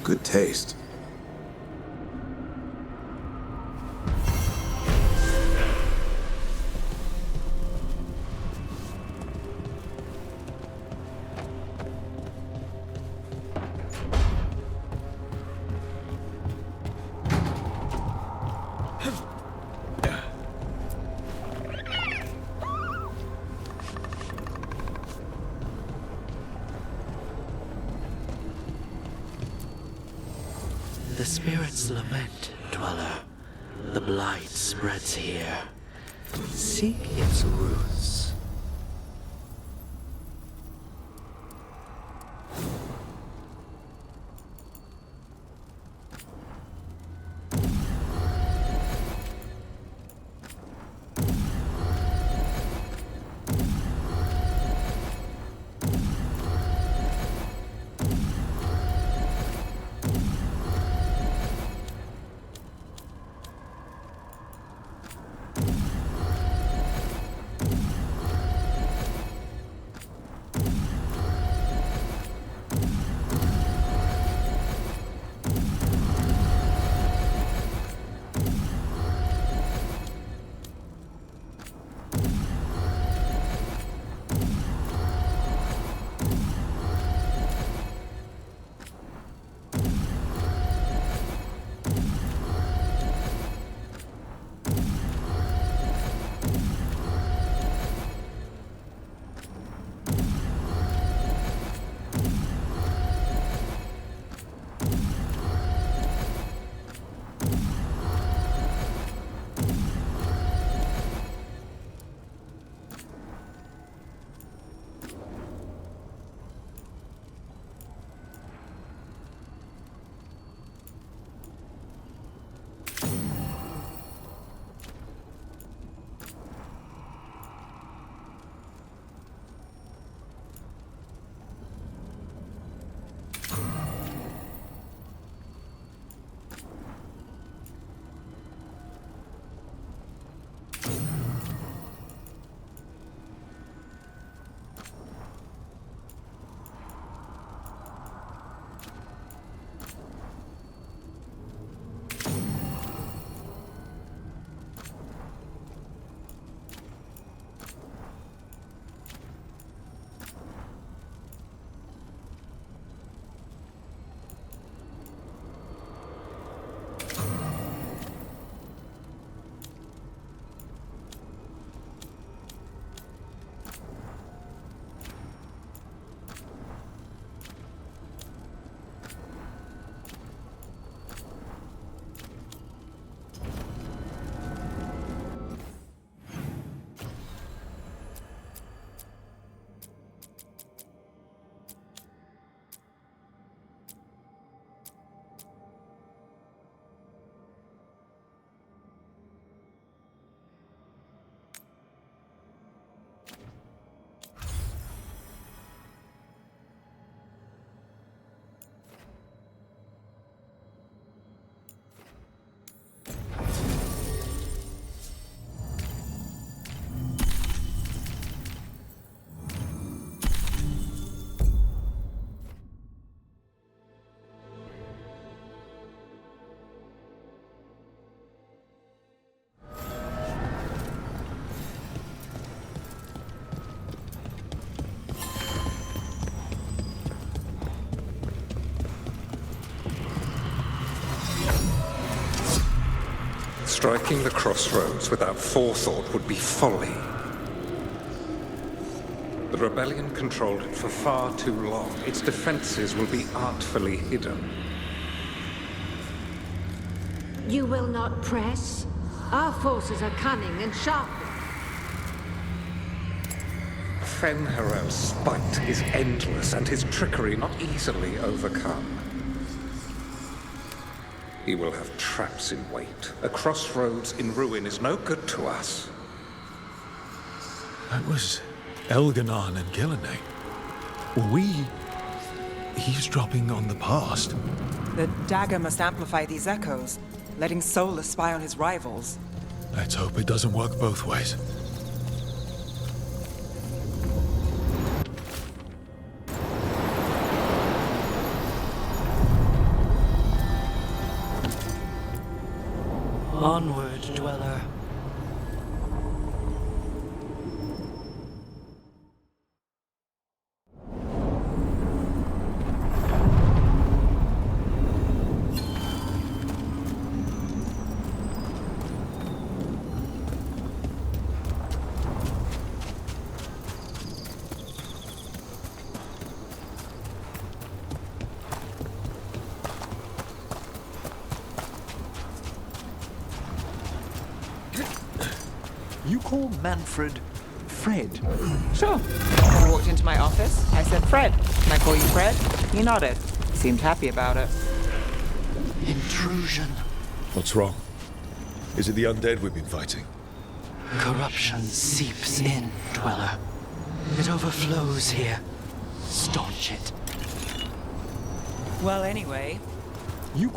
Good taste. The spirits lament, dweller. The blight spreads here. Seek its roots. Striking the crossroads without forethought would be folly. The rebellion controlled it for far too long. Its defenses will be artfully hidden. You will not press? Our forces are cunning and sharp. Fen'Harel's spite is endless and his trickery not easily overcome. He will have traps in wait. A crossroads in ruin is no good to us. That was Elgar'nan and Ghilan'nain. Were we eavesdropping on the past? The dagger must amplify these echoes, letting Solas spy on his rivals. Let's hope it doesn't work both ways. Onward, dweller. You call Manfred Fred? Sure. He walked into my office. I said, Fred. Can I call you Fred? He nodded. Seemed happy about it. Intrusion. What's wrong? Is it the undead we've been fighting? Corruption seeps in, dweller. It overflows here. Staunch it. Well, anyway, You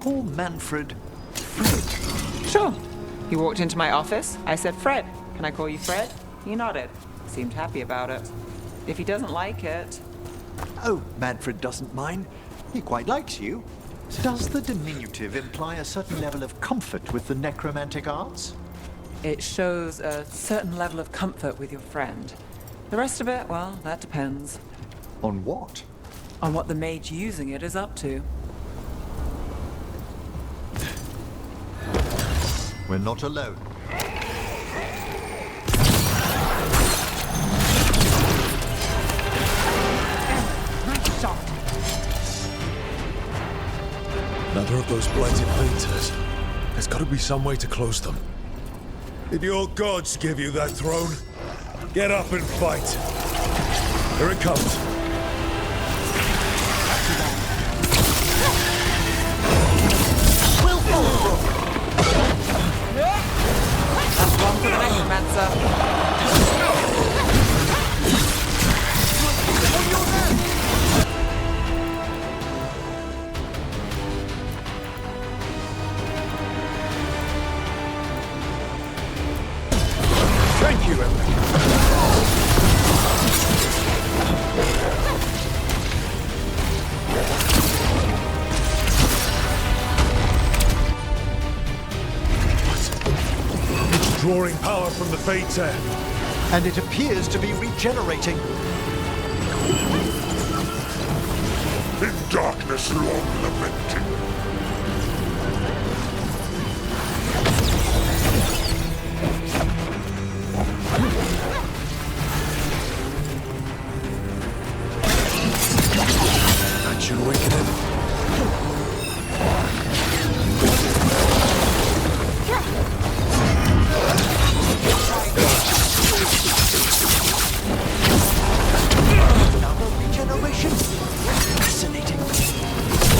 call Manfred Fred? sure. He walked into my office. I said, Fred. Can I call you Fred? He nodded. Seemed happy about it. If he doesn't like it... Oh, Manfred doesn't mind. He quite likes you. Does the diminutive imply a certain level of comfort with the necromantic arts? It shows a certain level of comfort with your friend. The rest of it, well, that depends On what? on what the mage using it is up to. We're not alone. Nice shot. Another of those blighted Thedas. There's got to be some way to close them. Did your gods give you that throne? Get up and fight. Here it comes. That's one for the necromancer. Thank you, Elgar. It's drawing power from the Fates air. And it appears to be regenerating. In darkness long lamenting. That should awaken it. Another regeneration? Fascinating.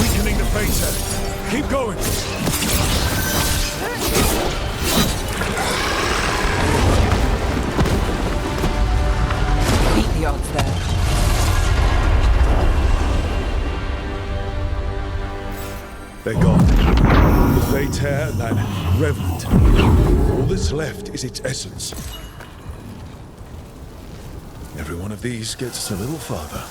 Weakening the Fates air. Keep going. Beat the odds there. They're gone. The Fates hair and that revenant. All that's left is its essence. Every one of these gets us a little farther.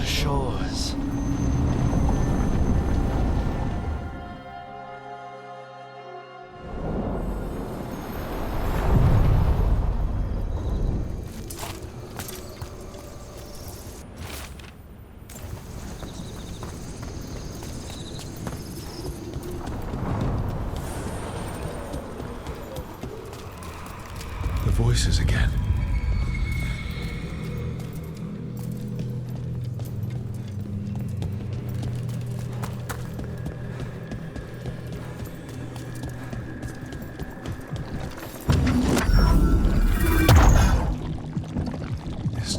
Shores. The voices again.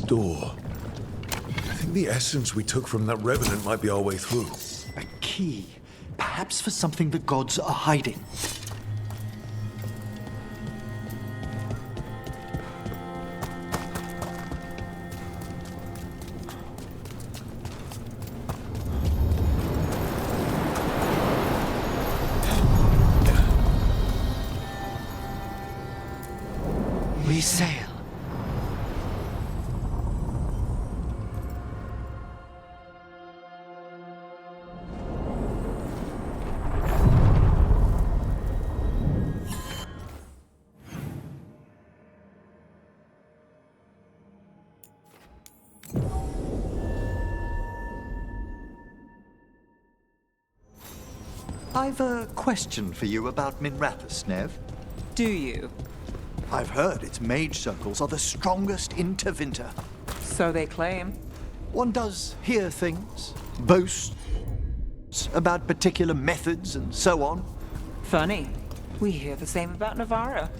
door. I think the essence we took from that revenant might be our way through. A key. Perhaps for something the gods are hiding. We sail. I've a question for you about Minrathous, Nev. Do you? I've heard its mage circles are the strongest in Tevinter. So they claim. One does hear things, boasts about particular methods and so on. Funny. We hear the same about Navarra.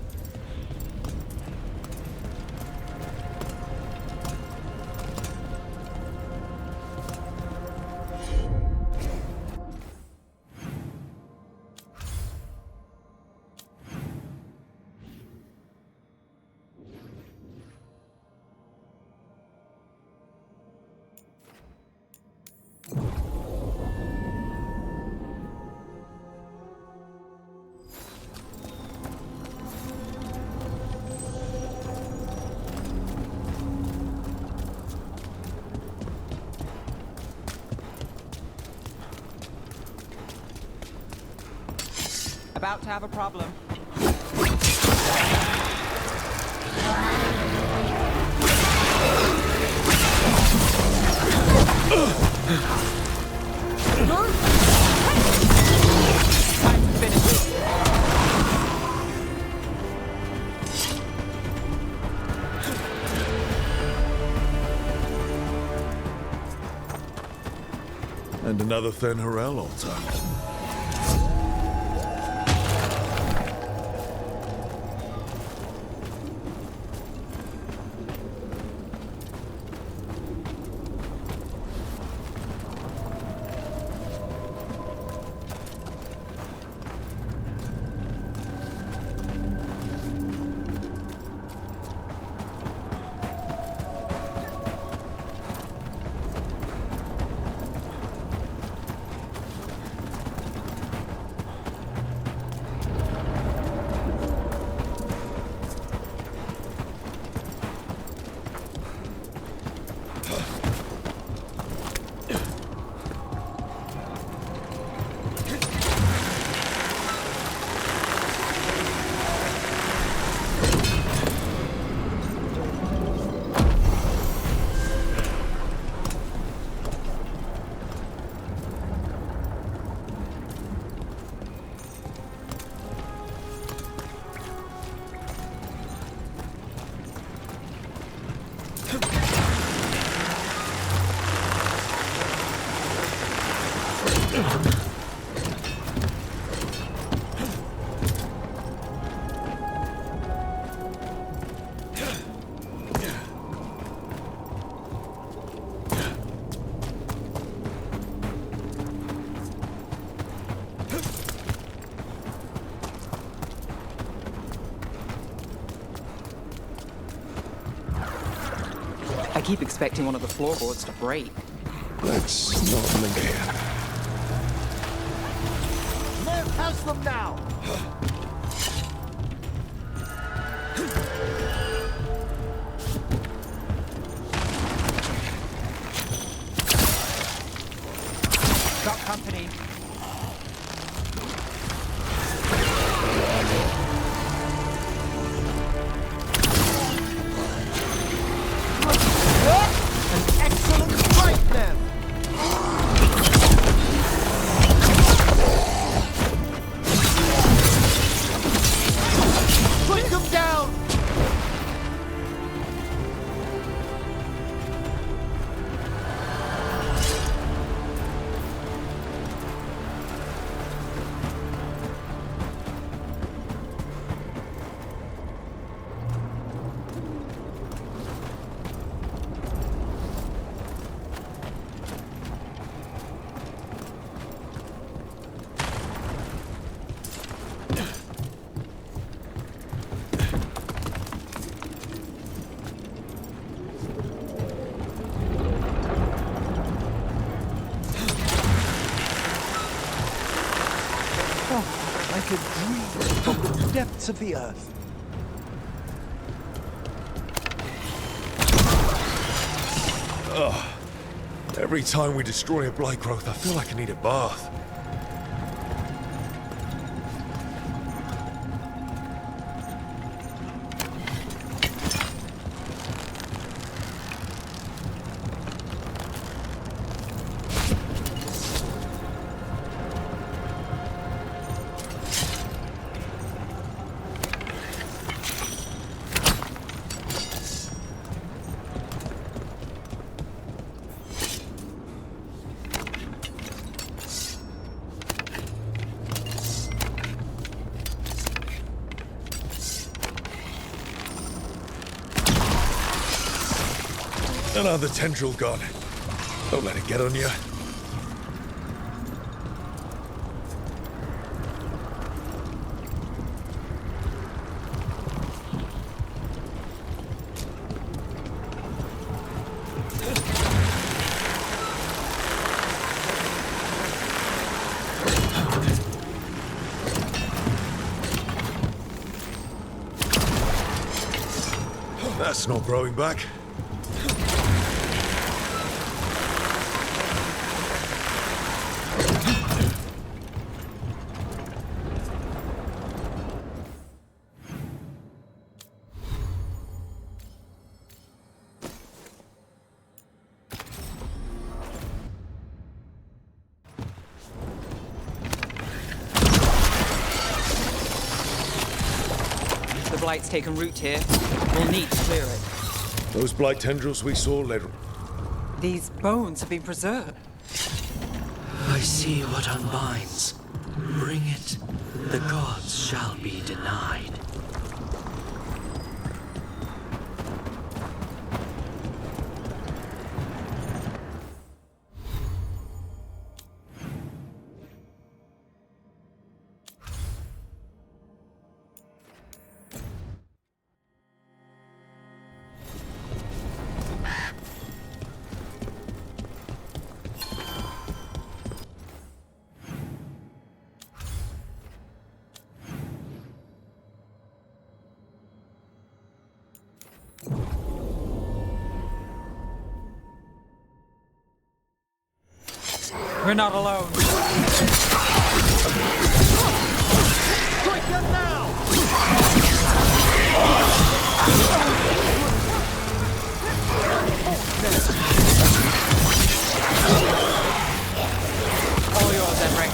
About to have a problem. Time to finish this. And another Fen'Harel altar. I keep expecting one of the floorboards to break. Let's not linger here. Nev has them now! Got company. Excellent fight, Nev! Put them down! like a dream from the depths of the earth. Every time we destroy a blight growth, I feel like I need a bath. Another tendril gone. Don't let it get on you. That's not growing back. The Blight's taken root here. We'll need to clear it. Those blight tendrils we saw led... These bones have been preserved. I see what unbinds. Bring it. The gods shall be denied. We're not alone. Strike them now! All yours, Emric.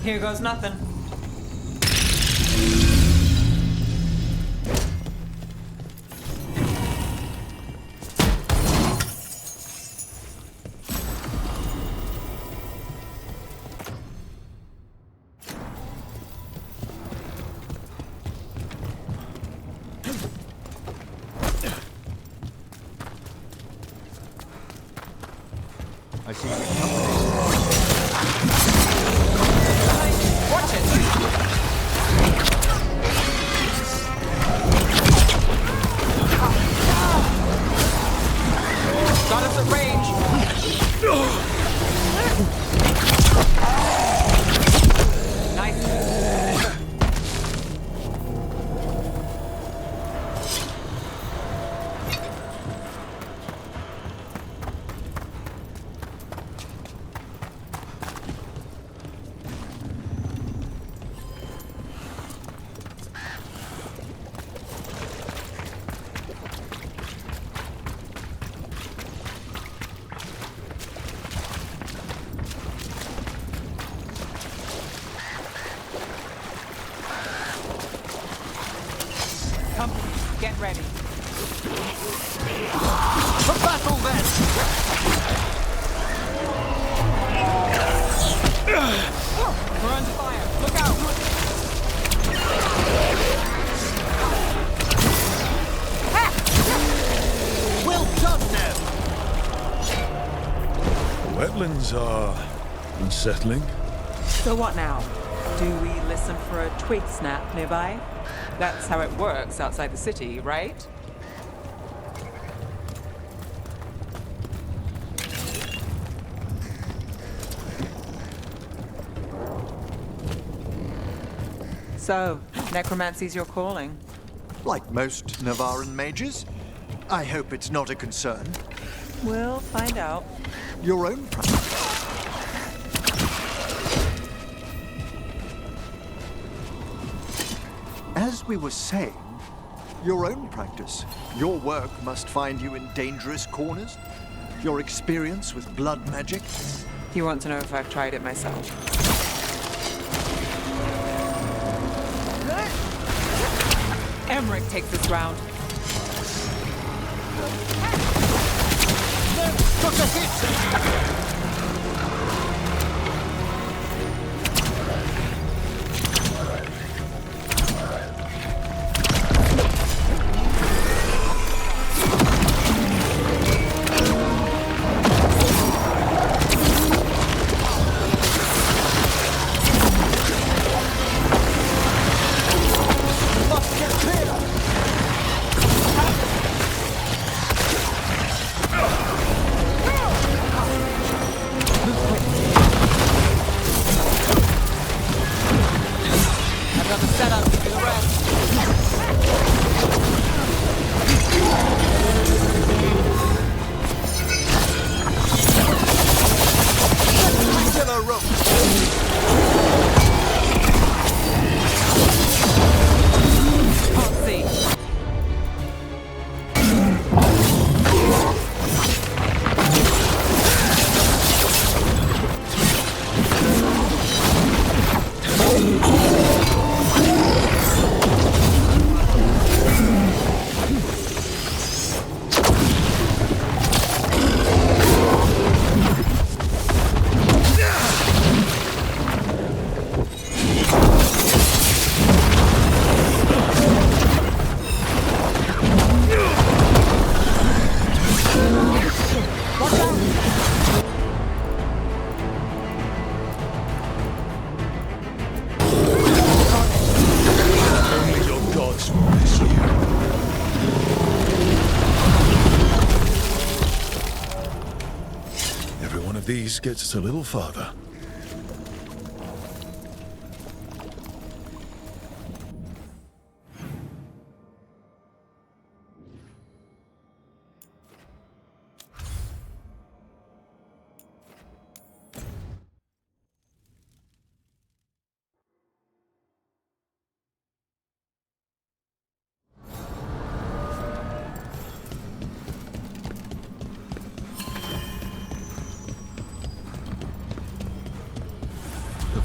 Here goes nothing. I see you. Watch it! Got us at range! Nice. Company, get ready. For battle then! We're under fire. Look out! Well done, Neb! The wetlands are... unsettling. So what now? Do we listen for a twig snap nearby? That's how it works outside the city, right? So, necromancy's your calling. Like most Navaran mages, I hope it's not a concern. We'll find out. Your own practice. As we were saying, your own practice. Your work must find you in dangerous corners. Your experience with blood magic. You want to know if I've tried it myself? Emmerich takes this round. Took a hit! These gets us a little farther.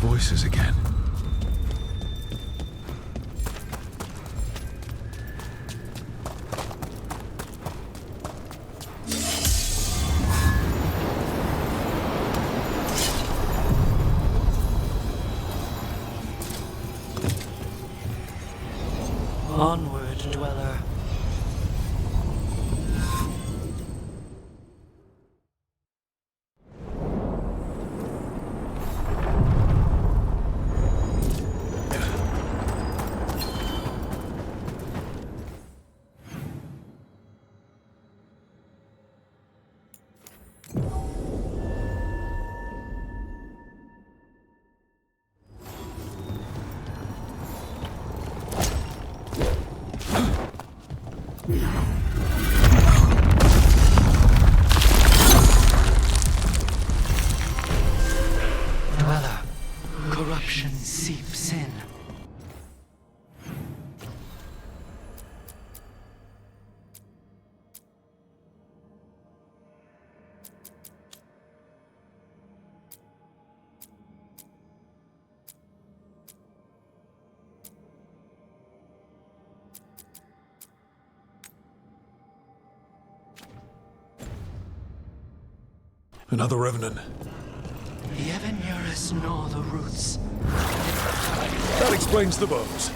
Voices again. Onward, dweller. Dweller, corruption seeps in. Another revenant. The ever nearest gnaw the roots. That explains the bones.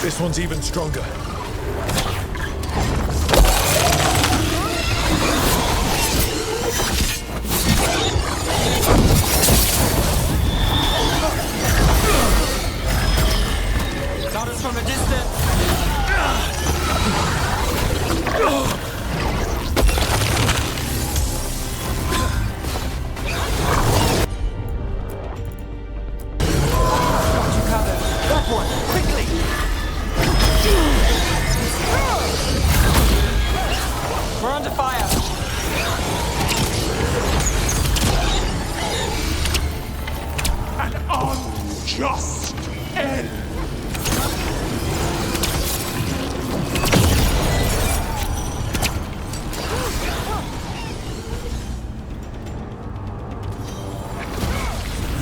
This one's even stronger. Got us from a distance. That one! Quickly! We're under fire. An unjust end!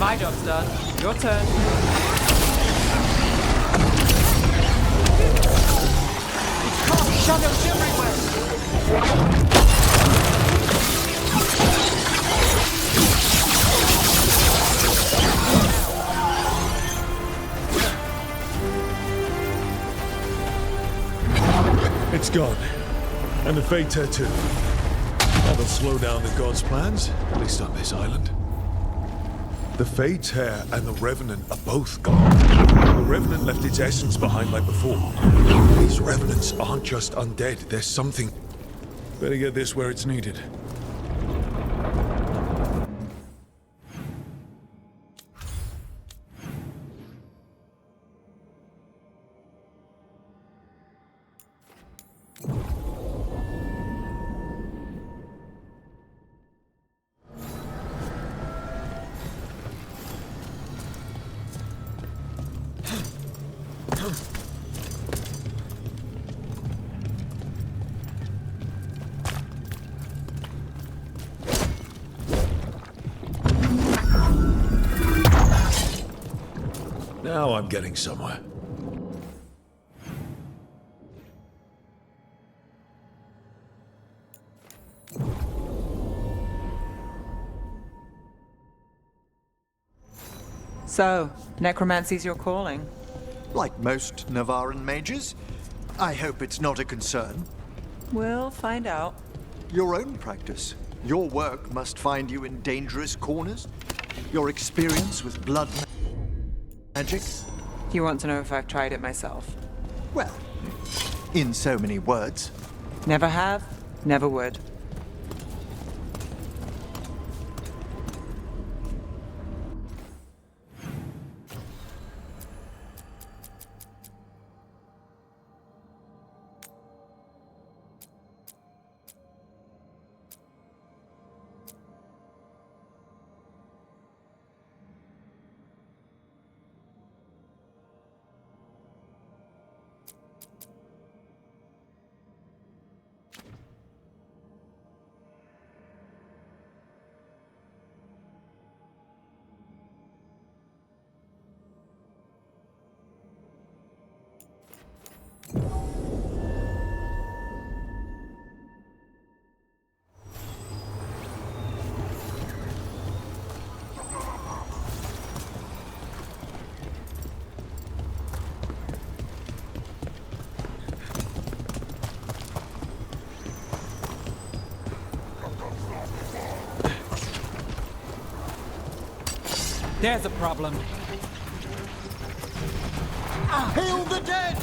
My job's done. Your turn. Shadows everywhere! It's gone. And the Fate Tattoo. That'll slow down the gods' plans, at least on this island. The Fate's hair and the Revenant are both gone. The Revenant left its essence behind like before. These Revenants aren't just undead, there's something. Better get this where it's needed. Now I'm getting somewhere. So, necromancy's your calling. Like most Navaran mages, I hope it's not a concern. We'll find out. Your own practice. Your work must find you in dangerous corners. Your experience with blood magic. You want to know if I've tried it myself? Well, in so many words. Never have, never would. There's a problem. Hail the dead!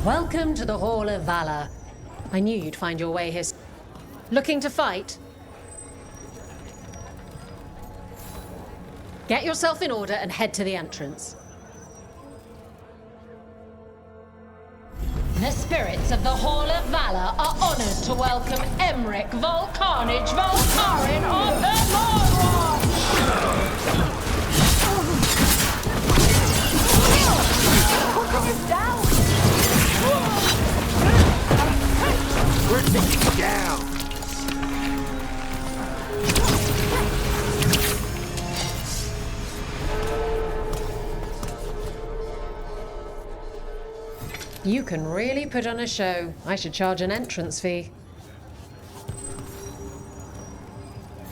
Welcome to the Hall of Valor. I knew you'd find your way here. Looking to fight? Get yourself in order and head to the entrance. The spirits of the Hall of Valor are honored to welcome Emric Volcarnage Volcarin of the Morwatch! Down! We're taking down! You can really put on a show. I should charge an entrance fee.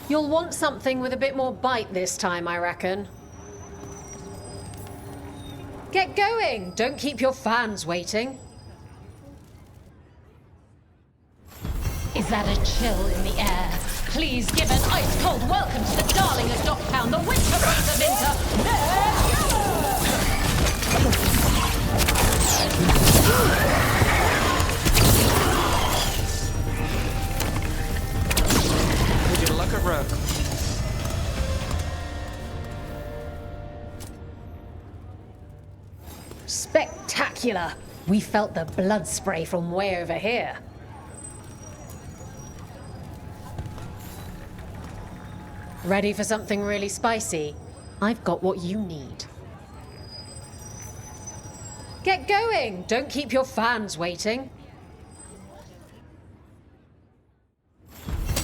You'll want something with a bit more bite this time, I reckon. Get going! Don't keep your fans waiting. Is that a chill in the air? Please give an ice-cold welcome to the darling of Docktown, the winter breeze of winter. Let's go! Would you look at Rook? Spectacular! We felt the blood spray from way over here. Ready for something really spicy? I've got what you need. Get going! Don't keep your fans waiting.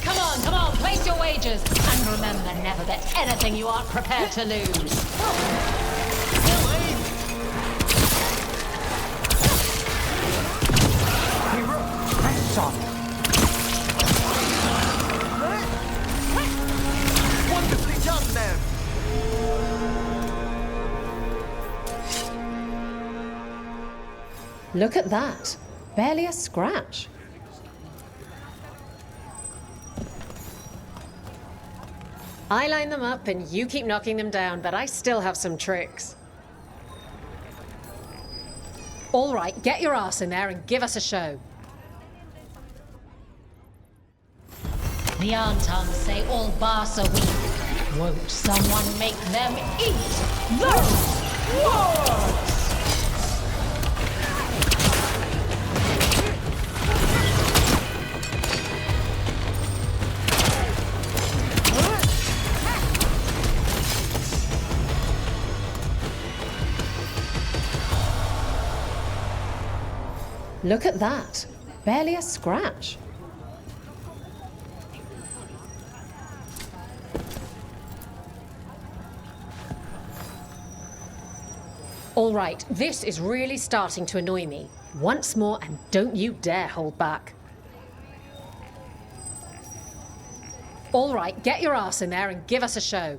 Come on, place your wagers. And remember, never bet anything you aren't prepared to lose. Wonderfully done, man! Look at that. Barely a scratch. I line them up and you keep knocking them down, but I still have some tricks. All right, get your ass in there and give us a show. The Antons say all bars are weak. Won't someone make them eat those words? Look at that. Barely a scratch. All right, this is really starting to annoy me. Once more, and don't you dare hold back. All right, get your ass in there and give us a show.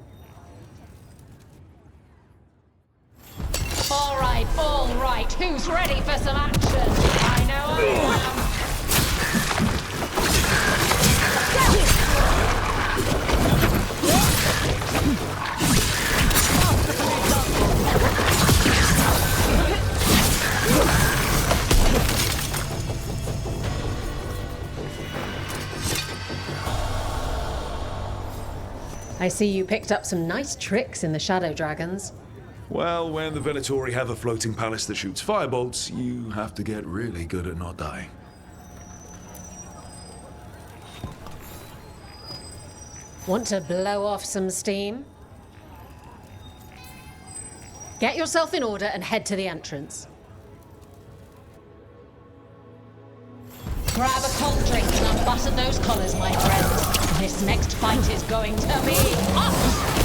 All right, who's ready for some action? I know I am. I see you picked up some nice tricks in the Shadow Dragons. Well, when the Venatori have a floating palace that shoots firebolts, you have to get really good at not dying. Want to blow off some steam? Get yourself in order and head to the entrance. Grab a cold drink and unbutton those collars, my friends. This next fight is going to be us!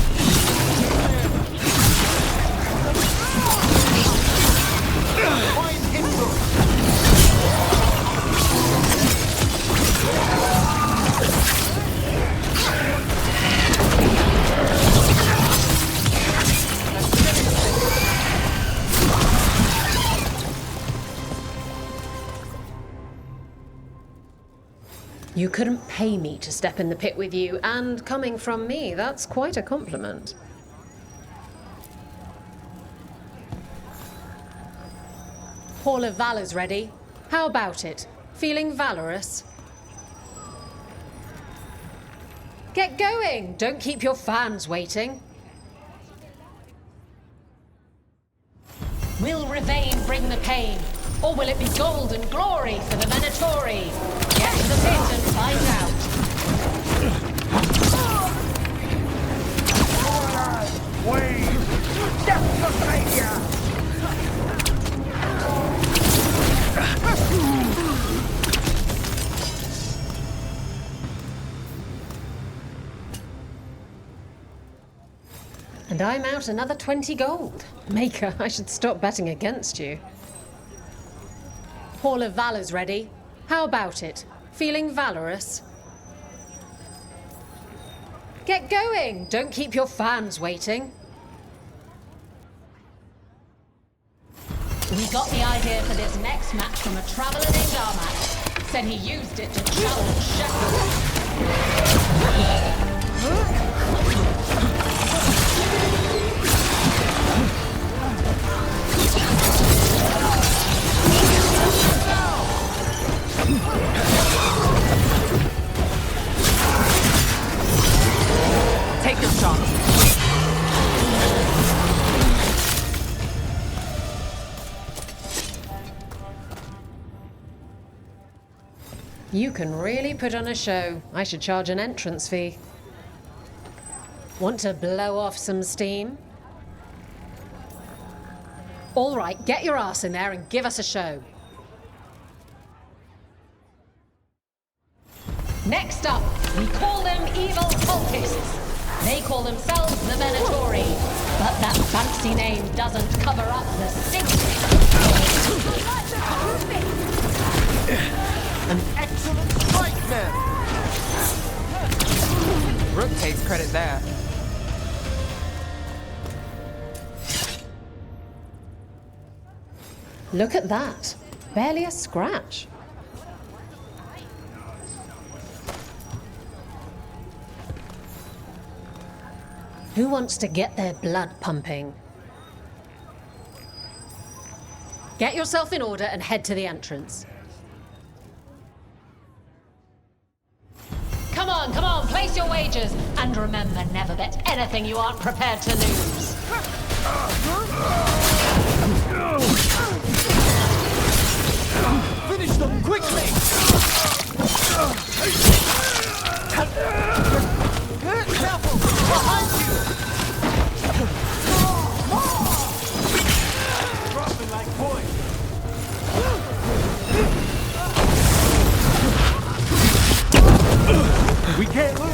You couldn't pay me to step in the pit with you, and coming from me, that's quite a compliment. Hall of Valor's ready. How about it? Feeling valorous? Get going! Don't keep your fans waiting. Will Ravane bring the pain? Or will it be gold and glory for the Venatori? Get to the pit and find out. Wave! Death for failure! And I'm out another 20 gold. Maker, I should stop betting against you. Hall of Valor's ready. How about it? Feeling valorous? Get going! Don't keep your fans waiting. We got the idea for this next match from a traveller named Armat. Said he used it to challenge Shepard. Take your shot. You can really put on a show. I should charge an entrance fee. Want to blow off some steam? All right, get your ass in there and give us a show. Next up, we call them evil cultists. They call themselves the Venatori, but that fancy name doesn't cover up the stink. An excellent fight, then! Rook takes credit there. Look at that. Barely a scratch. Who wants to get their blood pumping? Get yourself in order and head to the entrance. Come on, place your wagers. And remember, never bet anything you aren't prepared to lose. Finish them quickly! Careful! Behind you! Dropping like poison. We can't lose!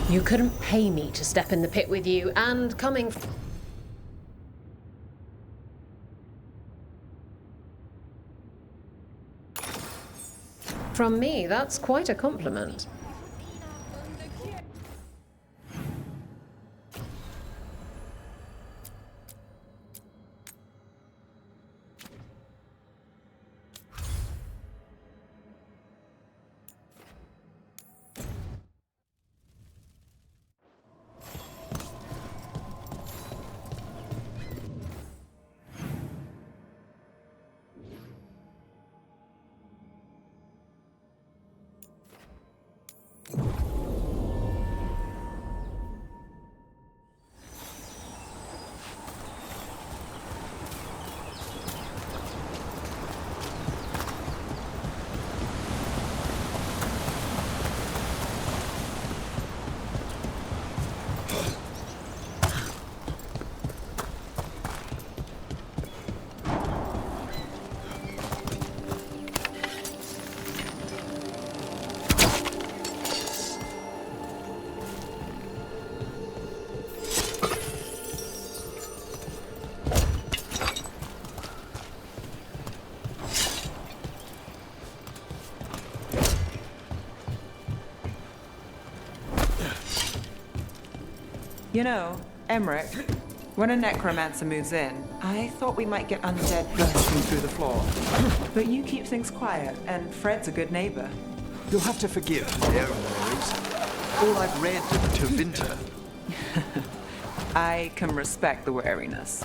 You couldn't pay me to step in the pit with you, and coming from me, that's quite a compliment. You know, Emmerich, when a necromancer moves in, I thought we might get undead bursting through the floor. But you keep things quiet, and Fred's a good neighbor. You'll have to forgive my own worries. All I've read to Winter. I can respect the wariness.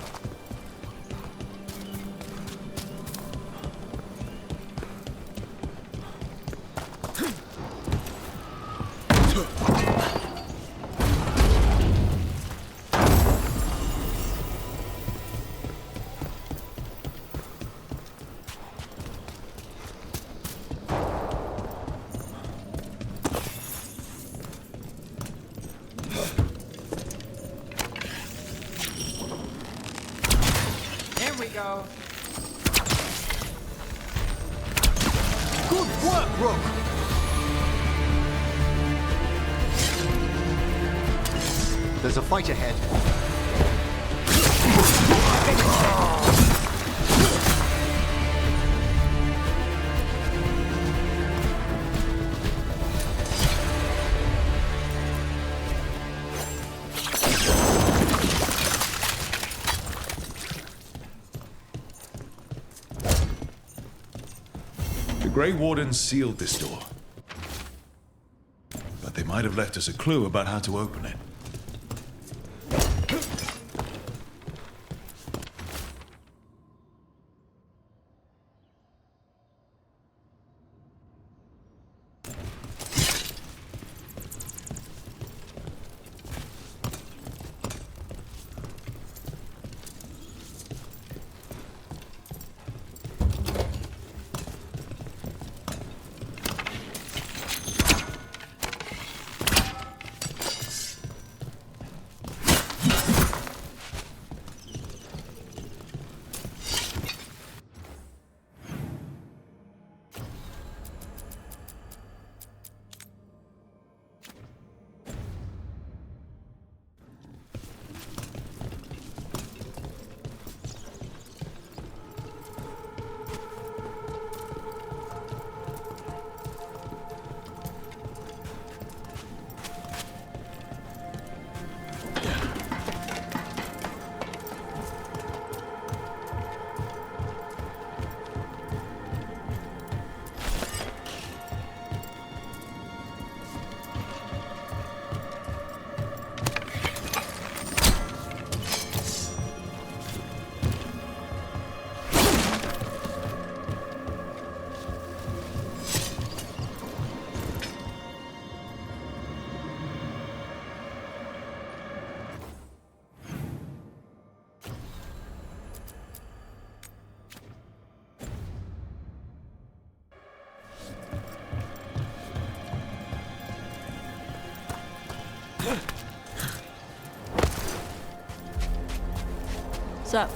Go. Good work, Rook! There's a fight ahead. The Grey Wardens sealed this door. But they might have left us a clue about how to open it. What's up?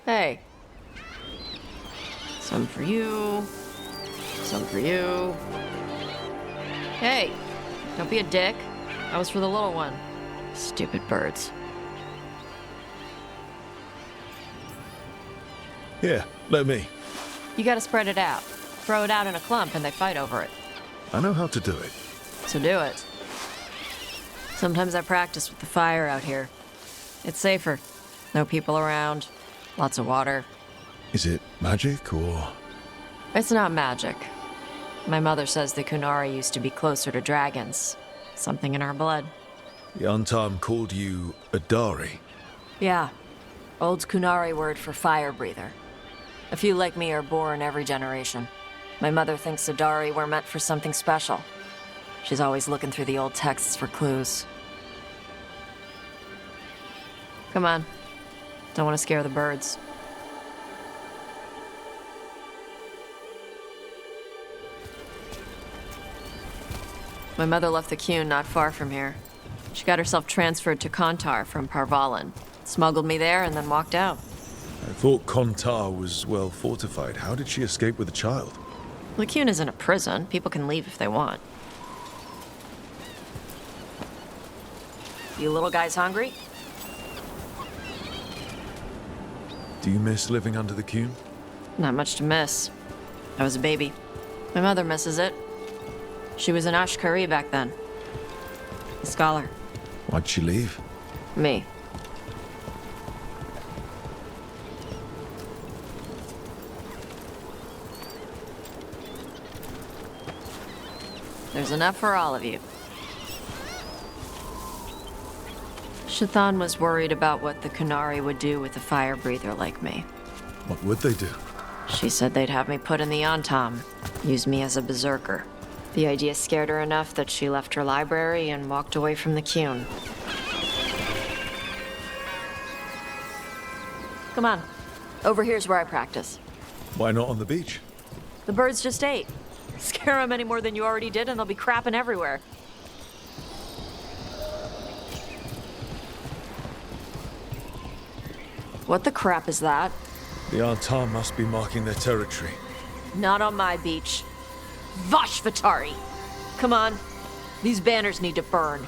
Hey. Some for you. Some for you. Hey, don't be a dick. That was for the little one. Stupid birds. Here, let me. You gotta spread it out. Throw it out in a clump and they fight over it. I know how to do it. So do it. Sometimes I practice with the fire out here. It's safer. No people around. Lots of water. Is it magic or...? It's not magic. My mother says the Kunari used to be closer to dragons. Something in our blood. The Untarm called you a Dari. Yeah. Old Kunari word for fire breather. A few like me are born every generation. My mother thinks the Dari were meant for something special. She's always looking through the old texts for clues. Come on. Don't want to scare the birds. My mother left the Qun not far from here. She got herself transferred to Kontar from Parvalan. Smuggled me there and then walked out. I thought Kontar was well fortified. How did she escape with a child? The Qun isn't a prison. People can leave if they want. You little guys hungry? Do you miss living under the Qun? Not much to miss. I was a baby. My mother misses it. She was an Ashkari back then. A scholar. Why'd she leave? Me. There's enough for all of you. Shathan was worried about what the Qunari would do with a fire breather like me. What would they do? She said they'd have me put in the Antam, use me as a berserker. The idea scared her enough that she left her library and walked away from the Qun. Come on. Over here's where I practice. Why not on the beach? The birds just ate. Scare them any more than you already did and they'll be crapping everywhere. What the crap is that? The Antam must be marking their territory. Not on my beach. Vashvatari! Come on. These banners need to burn.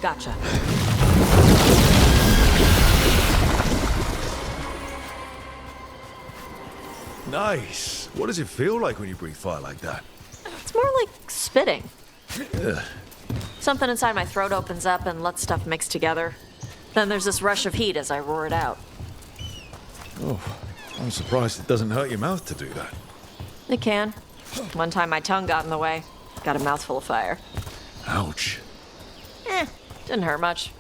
Gotcha. Nice. What does it feel like when you breathe fire like that? It's more like spitting. Ugh. Something inside my throat opens up and lets stuff mix together. Then there's this rush of heat as I roar it out. Oh, I'm surprised it doesn't hurt your mouth to do that. It can. One time my tongue got in the way. Got a mouthful of fire. Ouch. Didn't hurt much.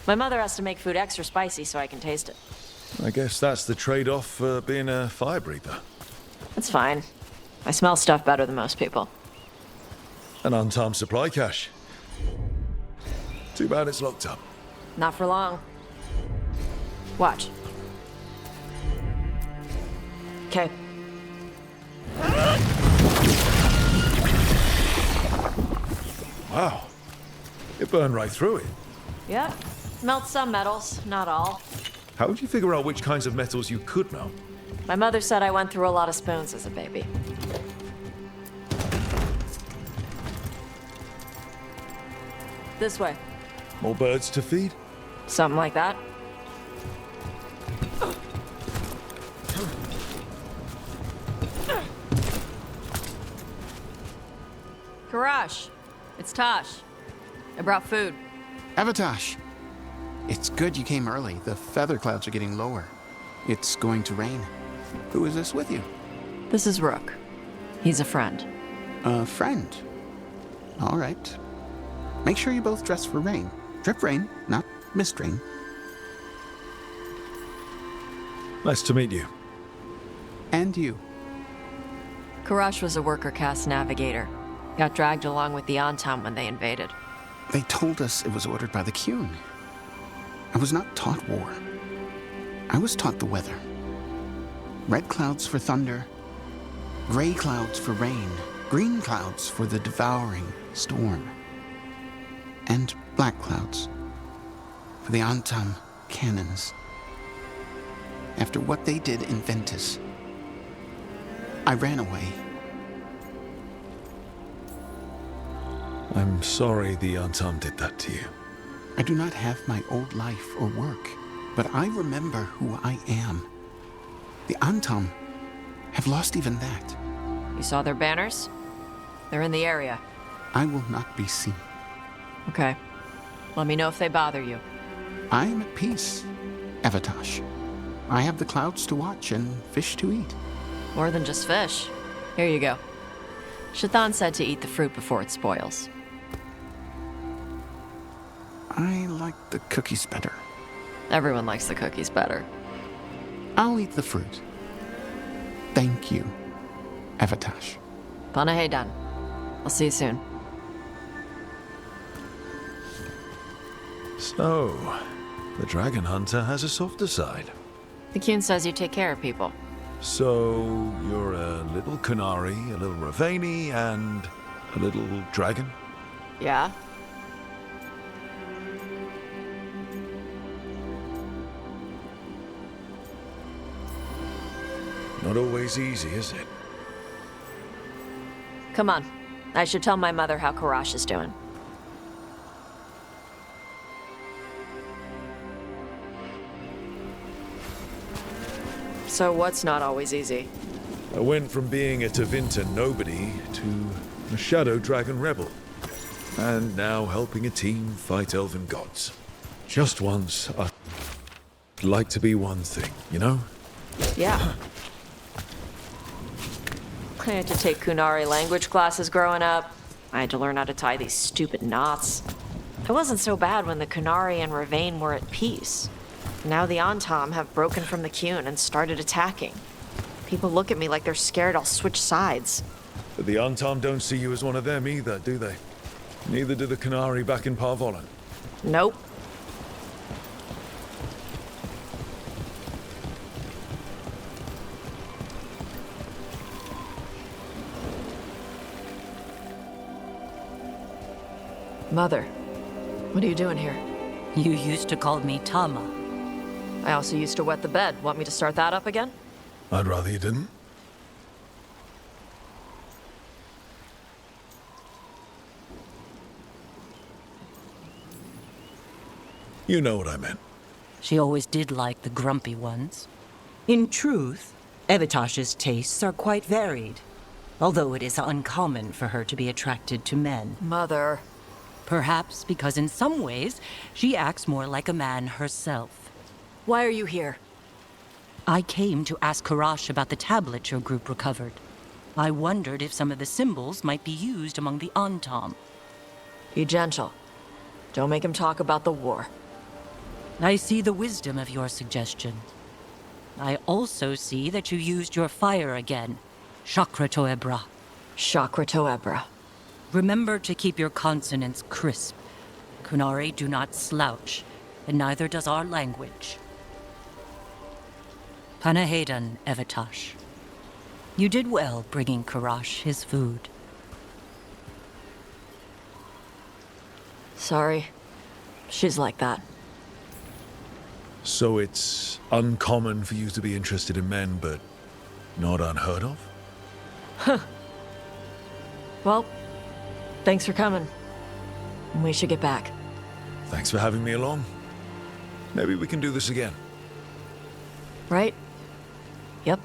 My mother has to make food extra spicy so I can taste it. I guess that's the trade-off for being a fire breather. It's fine. I smell stuff better than most people. An untimed supply cache. Too bad it's locked up. Not for long. Watch. Okay. Wow. It burned right through it. Yeah. Melts some metals, not all. How would you figure out which kinds of metals you could melt? My mother said I went through a lot of spoons as a baby. This way. More birds to feed? Something like that. Karash, it's Tosh. I brought food. Avatosh, it's good you came early. The feather clouds are getting lower. It's going to rain. Who is this with you? This is Rook. He's a friend. A friend? All right. Make sure you both dress for rain. Drip rain, not mist rain. Nice to meet you. And you. Karash was a worker caste navigator. Got dragged along with the Antam when they invaded. They told us it was ordered by the Qun. I was not taught war. I was taught the weather. Red clouds for thunder, gray clouds for rain, green clouds for the devouring storm, and black clouds for the Antam cannons. After what they did in Ventus, I ran away. I'm sorry the Antam did that to you. I do not have my old life or work, but I remember who I am. The Antam have lost even that. You saw their banners? They're in the area. I will not be seen. Okay. Let me know if they bother you. I am at peace, Avatosh. I have the clouds to watch and fish to eat. More than just fish. Here you go. Shathan said to eat the fruit before it spoils. I like the cookies better. Everyone likes the cookies better. I'll eat the fruit. Thank you, Avatosh. Panahedan. I'll see you soon. So, the dragon hunter has a softer side. The Qun says you take care of people. So, you're a little Qunari, a little Ravani, and a little dragon? Yeah? Not always easy, is it? Come on. I should tell my mother how Karash is doing. So what's not always easy? I went from being a Tevinter nobody to a Shadow Dragon rebel. And now helping a team fight elven gods. Just once, I'd like to be one thing, you know? Yeah. I had to take Qunari language classes growing up. I had to learn how to tie these stupid knots. It wasn't so bad when the Qunari and Ravain were at peace. Now the Antam have broken from the Qun and started attacking. People look at me like they're scared I'll switch sides. But the Antam don't see you as one of them either, do they? Neither do the Qunari back in Parvolan. Nope. Mother, what are you doing here? You used to call me Tama. I also used to wet the bed. Want me to start that up again? I'd rather you didn't. You know what I meant. She always did like the grumpy ones. In truth, Evitash's tastes are quite varied, although it is uncommon for her to be attracted to men. Mother. Perhaps because in some ways, she acts more like a man herself. Why are you here? I came to ask Karash about the tablet your group recovered. I wondered if some of the symbols might be used among the Antam. Be gentle. Don't make him talk about the war. I see the wisdom of your suggestion. I also see that you used your fire again. Chakra Toebra. Chakra Toebra. Remember to keep your consonants crisp. Qunari do not slouch, and neither does our language. Panahedan, Evitash. You did well bringing Karash his food. Sorry. She's like that. So it's uncommon for you to be interested in men, but not unheard of? Huh. Well, thanks for coming. We should get back. Thanks for having me along. Maybe we can do this again. Right? Yep.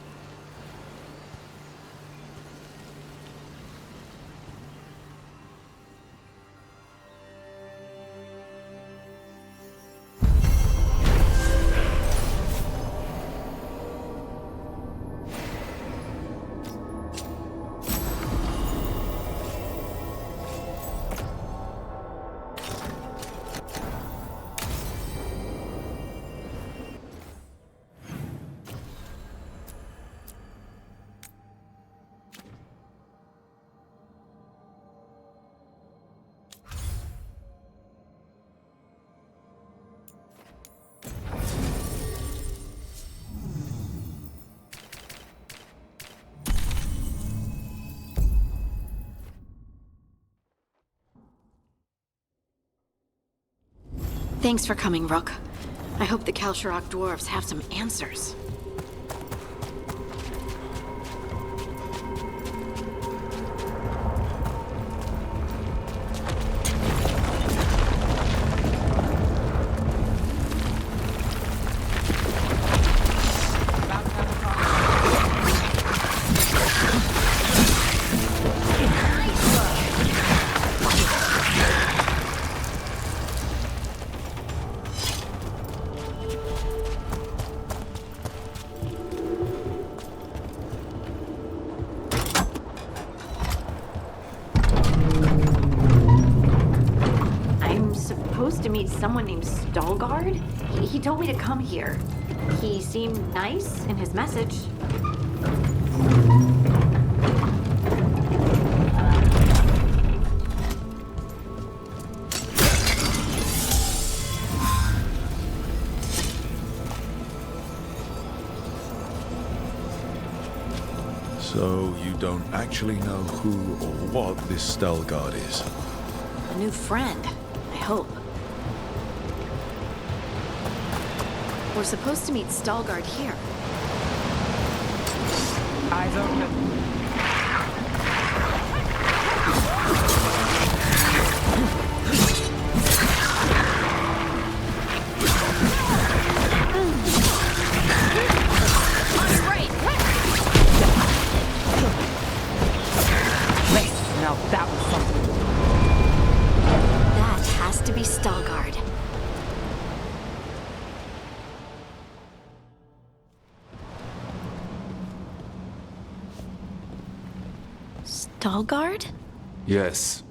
Thanks for coming, Rook. I hope the Kalsharok dwarves have some answers. Someone named Stalguard? He told me to come here. He seemed nice in his message. So you don't actually know who or what this Stalguard is? A new friend, I hope. We're supposed to meet Stalguard here. Eyes open. Stalguard. Stalguard? Yes.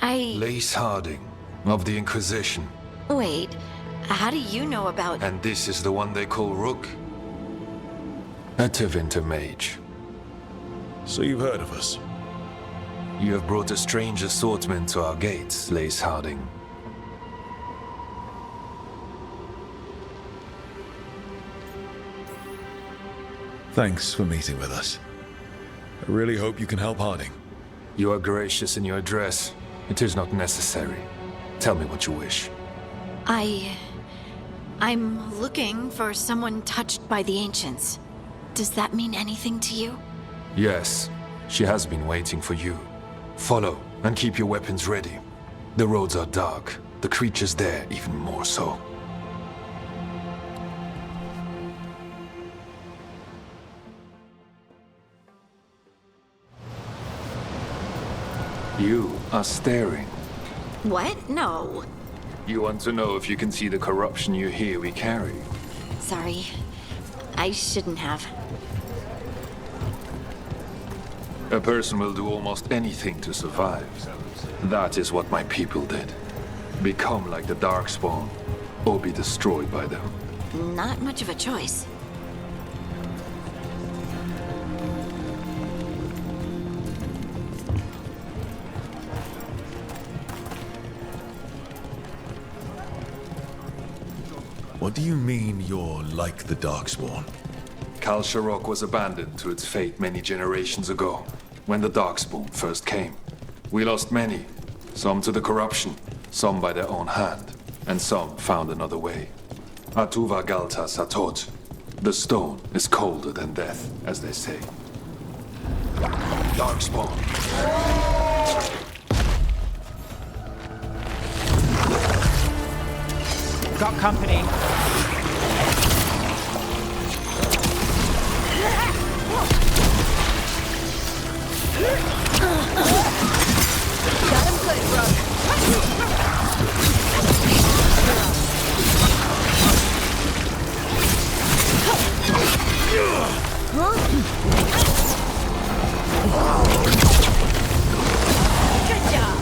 Lace Harding, of the Inquisition. Wait, how do you know about... And this is the one they call Rook? A Tevinter mage. So you've heard of us? You have brought a strange assortment to our gates, Lace Harding. Thanks for meeting with us. I really hope you can help Harding. You are gracious in your address. It is not necessary. Tell me what you wish. I'm looking for someone touched by the Ancients. Does that mean anything to you? Yes, she has been waiting for you. Follow, and keep your weapons ready. The roads are dark, the creatures there even more so. You are staring. What? No. You want to know if you can see the corruption you hear we carry? Sorry. I shouldn't have. A person will do almost anything to survive. That is what my people did. Become like the Darkspawn, or be destroyed by them. Not much of a choice. What do you mean you're like the Darkspawn? Kal Sharok was abandoned to its fate many generations ago, when the Darkspawn first came. We lost many, some to the corruption, some by their own hand, and some found another way. Atuva Galta Satot. The stone is colder than death, as they say. Darkspawn. Got company. Got him good, Rook. Good job.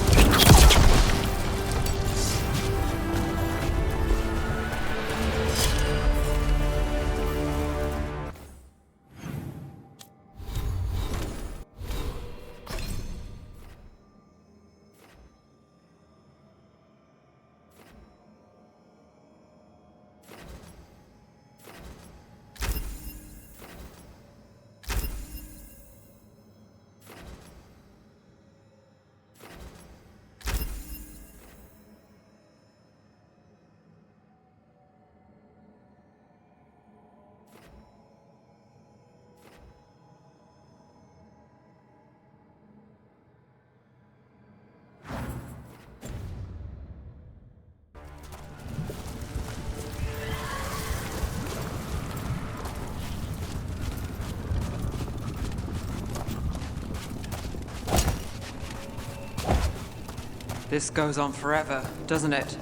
This goes on forever, doesn't it?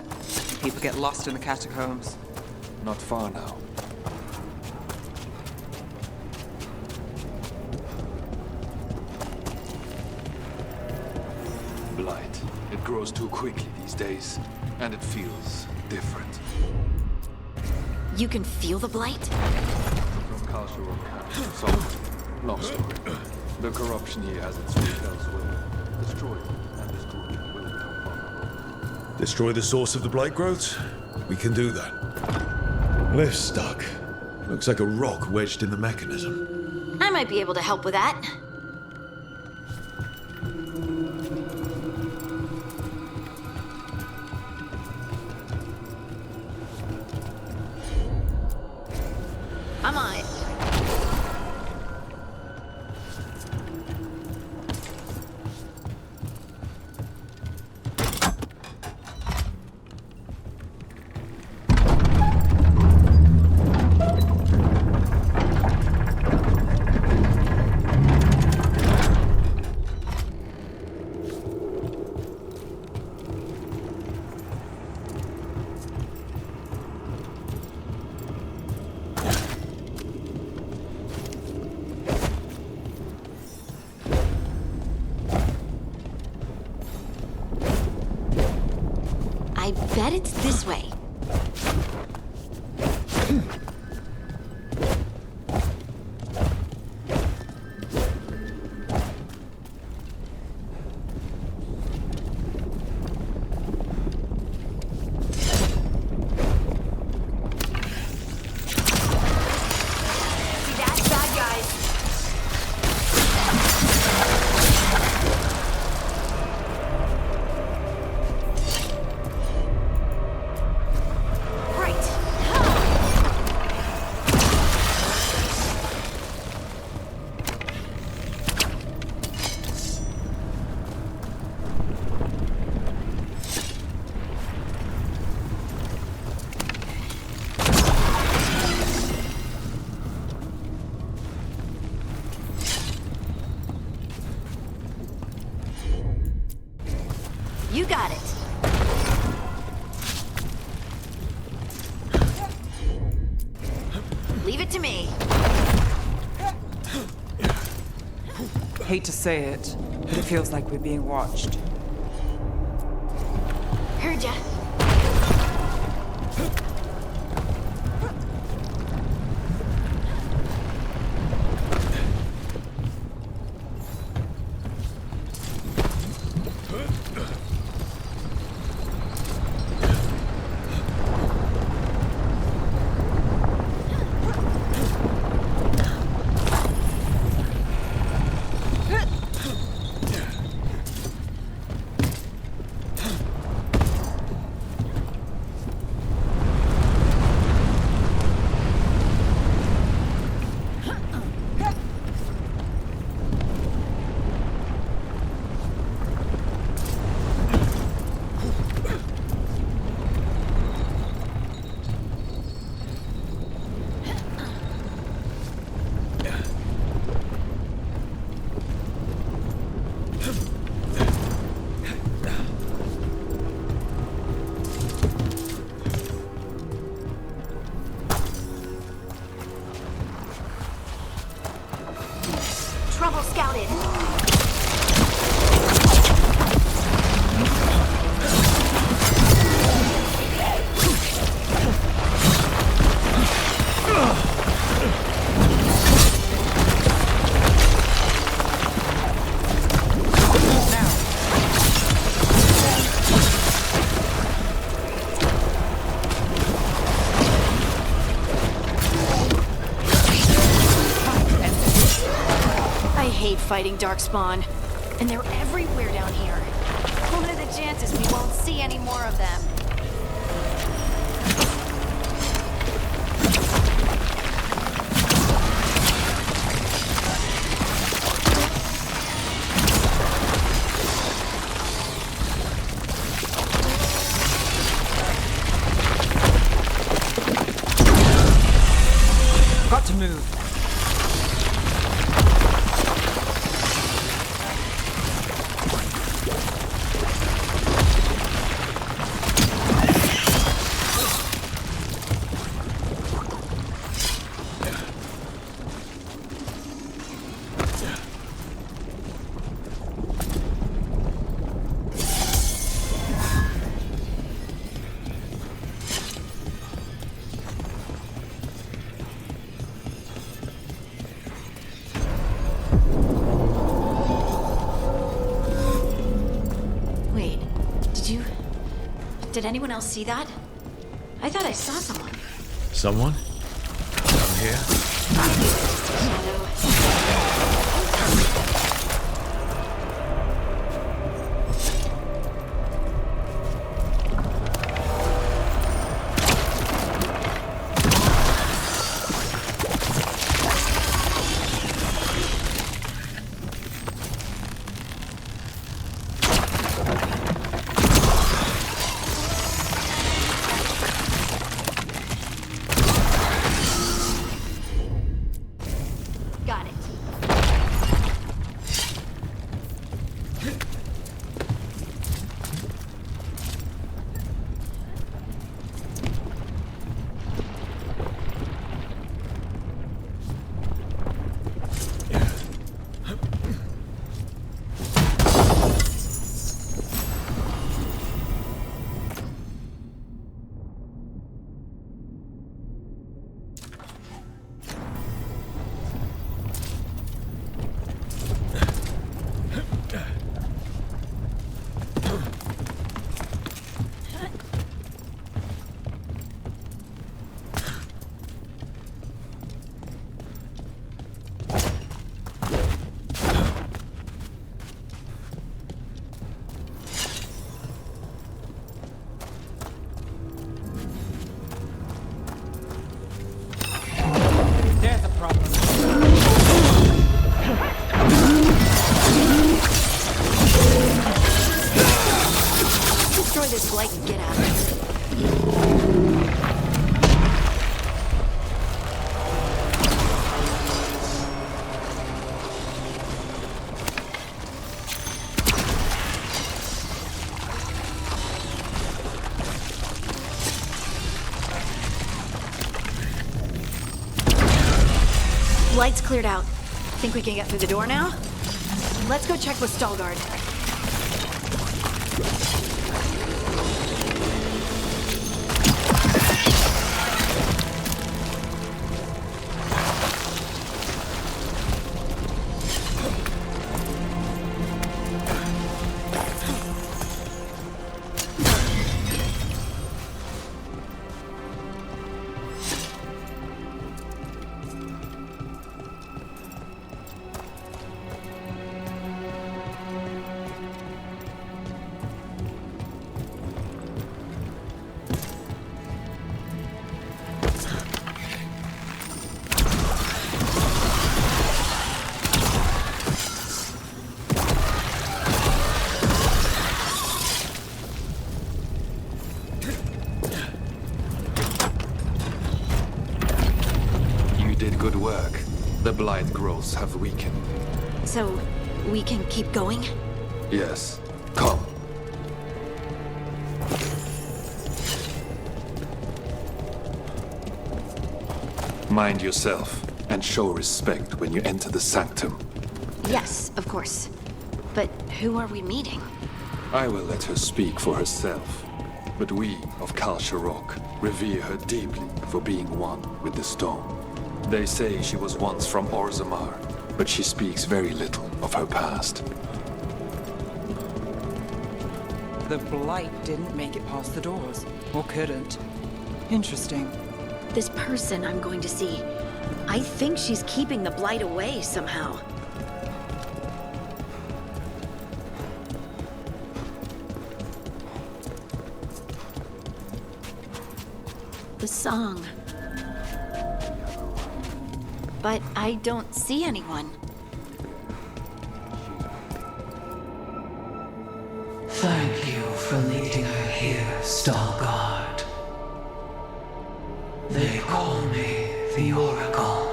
People get lost in the catacombs. Not far now. Blight. It grows too quickly these days, and it feels different. You can feel the Blight? From Kal Sharok. So, long story. The corruption here has its root elsewhere. Destroy it, and destroy it will become vulnerable. Destroy the source of the blight growths? We can do that. Lift's stuck. Looks like a rock wedged in the mechanism. I might be able to help with that. I'm on it. I bet it's this way. You got it. Leave it to me. Hate to say it, but it feels like we're being watched. Heard ya. Trouble scouted. Fighting Darkspawn. And they're everywhere down here. What are the chances we won't see any more of them? Got to move. Did anyone else see that? I thought I saw someone. Someone? Down here? Blight can get at her. Blight's cleared out. Think we can get through the door now? Let's go check with Stalguard. Good work. The Blight growths have weakened. So, we can keep going? Yes. Come. Mind yourself, and show respect when you enter the sanctum. Yes, of course. But who are we meeting? I will let her speak for herself. But we of Kal Sharok revere her deeply for being one with the stone. They say she was once from Orzammar, but she speaks very little of her past. The Blight didn't make it past the doors. Or couldn't. Interesting. This person I'm going to see, I think she's keeping the Blight away somehow. The song. But I don't see anyone. Thank you for leading her here, Stalguard. They call me the Oracle.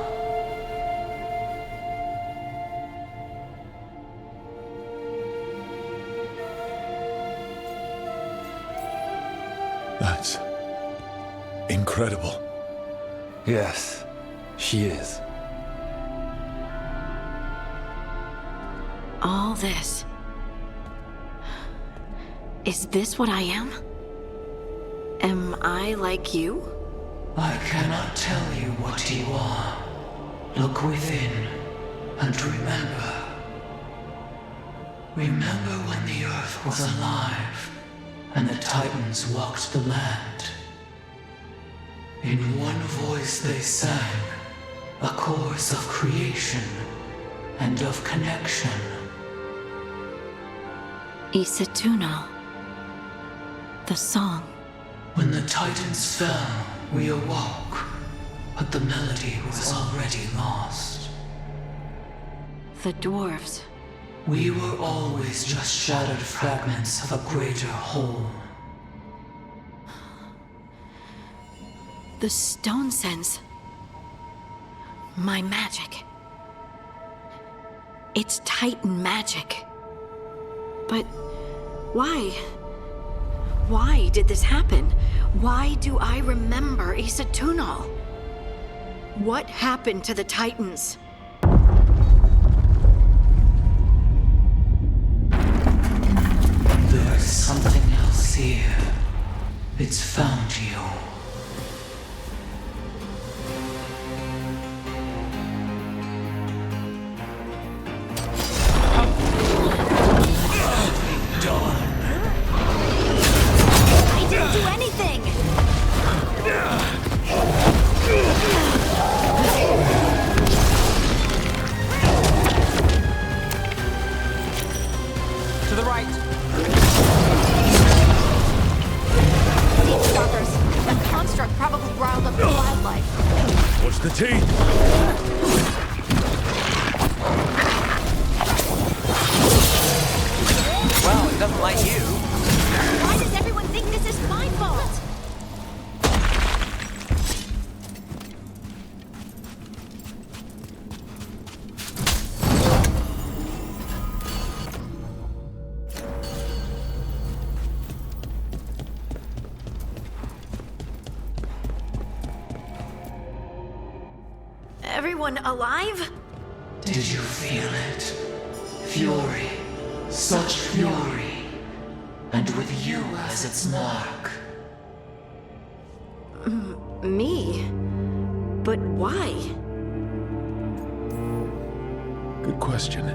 That's incredible. Yes, she is. All this. Is this what I am? Am I like you? I cannot tell you what you are. Look within and remember. Remember when the earth was alive and the Titans walked the land. In one voice they sang a chorus of creation and of connection. Isatuno. The song. When the Titans fell, we awoke, but the melody was already lost. The dwarves. We were always just shattered fragments of a greater whole. The stone sense. My magic. It's Titan magic. But why? Why did this happen? Why do I remember Isatuno? What happened to the Titans? There's something else here. It's found you. The teeth! Well, it doesn't like you. Why does everyone think this everyone alive? Did you feel it? Fury. Such fury. And with you as its mark. Me? But why? Good question.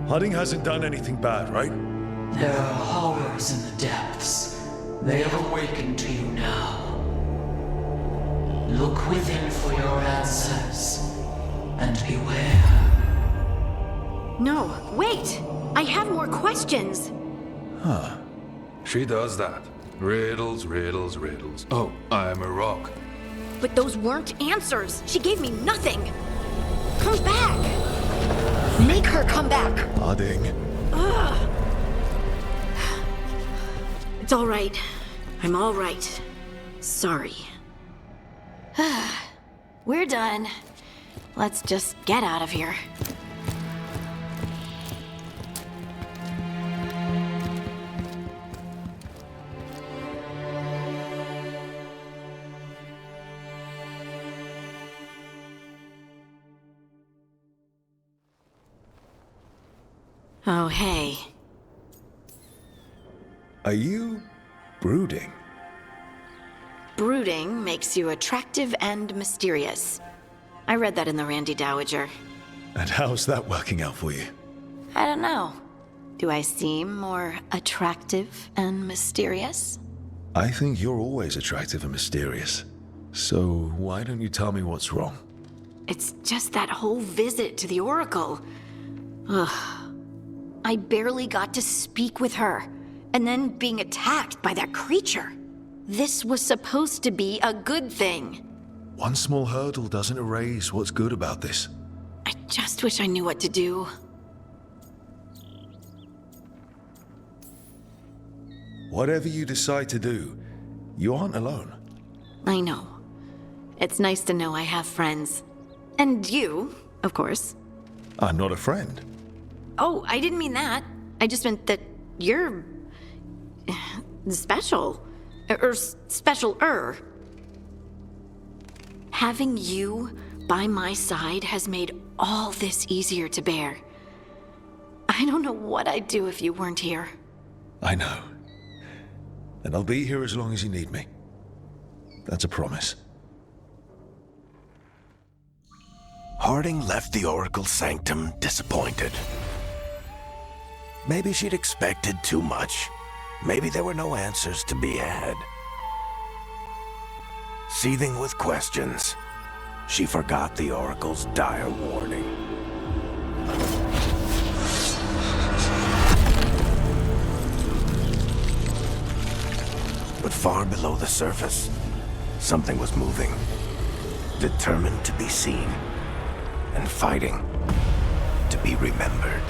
Hudding hasn't done anything bad, right? There are horrors in the depths. They have awakened to you now. Look within for your answers. And beware. No, wait! I have more questions! Huh. She does that. Riddles, riddles, riddles. Oh, I'm a rock. But those weren't answers! She gave me nothing! Come back! Make her come back! Hudding. Ugh. It's all right. I'm all right. Sorry. We're done. Let's just get out of here. Oh, hey. Are you brooding? Brooding makes you attractive and mysterious. I read that in the Randy Dowager. And how's that working out for you? I don't know. Do I seem more attractive and mysterious? I think you're always attractive and mysterious. So why don't you tell me what's wrong? It's just that whole visit to the Oracle. Ugh. I barely got to speak with her, and then being attacked by that creature. This was supposed to be a good thing. One small hurdle doesn't erase what's good about this. I just wish I knew what to do. Whatever you decide to do, you aren't alone. I know. It's nice to know I have friends. And you, of course. I'm not a friend. Oh, I didn't mean that. I just meant that you're... special. Or special-er. Having you by my side has made all this easier to bear. I don't know what I'd do if you weren't here. I know. And I'll be here as long as you need me. That's a promise. Harding left the Oracle Sanctum disappointed. Maybe she'd expected too much. Maybe there were no answers to be had. Seething with questions, she forgot the Oracle's dire warning. But far below the surface, something was moving, determined to be seen, and fighting to be remembered.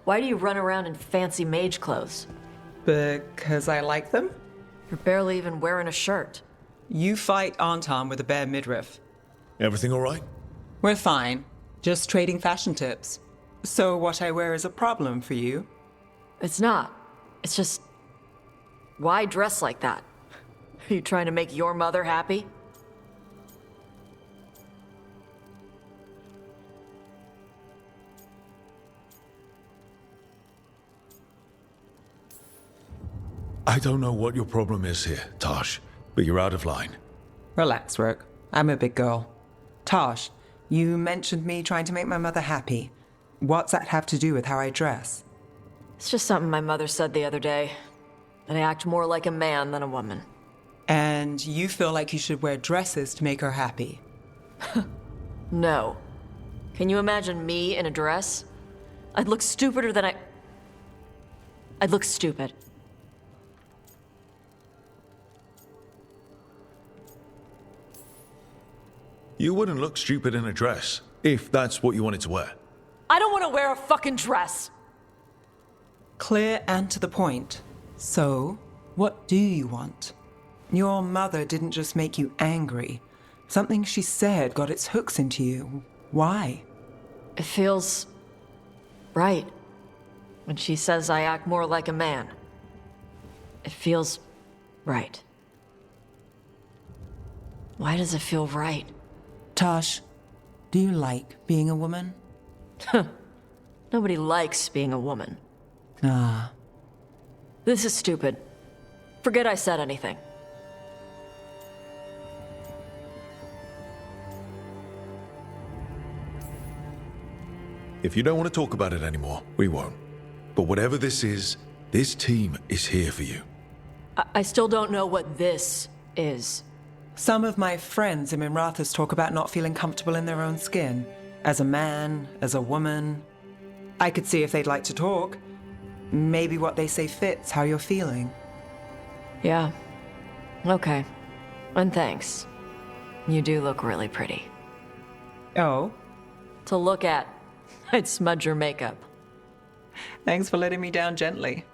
Why do you run around in fancy mage clothes? Because I like them? You're barely even wearing a shirt. You fight Anton with a bare midriff. Everything all right? We're fine. Just trading fashion tips. So what I wear is a problem for you? It's not. It's just... why dress like that? Are you trying to make your mother happy? I don't know what your problem is here, Tosh, but you're out of line. Relax, Rook. I'm a big girl. Tosh, You mentioned me trying to make my mother happy. What's that have to do with how I dress? It's just something my mother said the other day. That I act more like a man than a woman. And you feel like you should wear dresses to make her happy? No. Can you imagine me in a dress? I'd look stupider than I'd look stupid. You wouldn't look stupid in a dress, if that's what you wanted to wear. I don't want to wear a fucking dress! Clear and to the point. So, what do you want? Your mother didn't just make you angry. Something she said got its hooks into you. Why? It feels right. When she says I act more like a man. It feels right. Why does it feel right? Tosh, do you like being a woman? Nobody likes being a woman. Ah. This is stupid. Forget I said anything. If you don't want to talk about it anymore, we won't. But whatever this is, this team is here for you. I still don't know what this is. Some of my friends in Minrathous talk about not feeling comfortable in their own skin. As a man, as a woman. I could see if they'd like to talk. Maybe what they say fits how you're feeling. Yeah. Okay. And thanks. You do look really pretty. Oh? To look at. I'd smudge your makeup. Thanks for letting me down gently.